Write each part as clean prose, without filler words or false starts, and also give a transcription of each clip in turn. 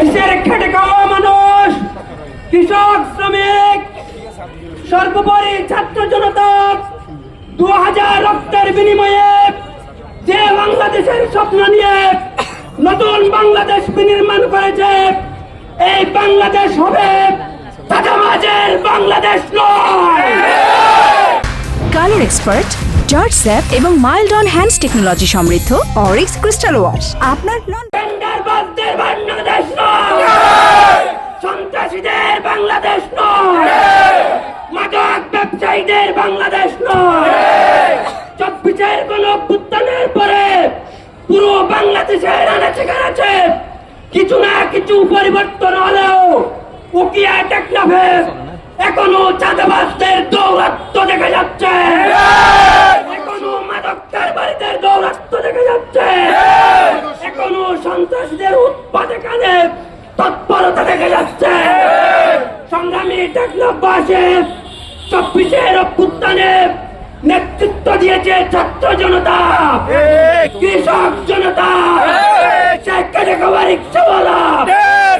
দেশের খেটে খাওয়া মানুষ, কৃষক, শ্রমিক, সর্বোপরি ছাত্র জনতা 2000 রক্তের বিনিময়ে যে বাংলাদেশের স্বপ্ন নিয়ে নতুন বাংলাদেশ বিনির্মাণ করেছে, এই বাংলাদেশ হবে চাঁদাবাজের বাংলাদেশ নয়। কালার এক্সপার্ট, জর্জ স্যাপ এবং মাইল্ড অন হ্যান্ডস টেকনোলজি সমৃদ্ধ অরিক্স ক্রিস্টাল ওয়াশ আপনার টেন্ডারবাজদের বাংলাদেশ নয়, সন্ত্রাসীদের বাংলাদেশ নয়, মাদক ব্যবসায়ীদের বাংলাদেশ নয়। 24-এর গণঅভ্যুত্থানের পরে পুরো বাংলাদেশের আনাচে কানাচে কিছু না কিছু পরিবর্তন হলেও উকিয়া টেকনাফে এখনো চাঁদাবাজদের দৌরাত্ম্য দেখা যাচ্ছে, এখনো মাদক কারবারিদের দৌরাত্ম্য দেখা যাচ্ছে, এখনো সন্ত্রাসীদের উৎপাদে কানে তৎপরতা দেখা যাচ্ছে। সংগ্রামী টেকনাফবাসী 24-এর অভ্যুত্থানে নেতৃত্ব দিয়েছে ছাত্র জনতা, কৃষক জনতা, রিক্সাওয়ালা,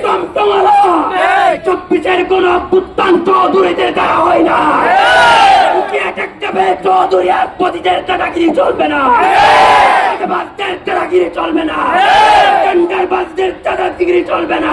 টমটমওয়ালা। 24-এর কোন অভ্যুত্থান চৌধুরীদের দ্বারা হয় না। চৌধুরী আর পতিদের দাদাগিরি চলবে না, দাদাগিরি চলবে না, টেন্ডারবাজদের দাদাগিরি চলবে না।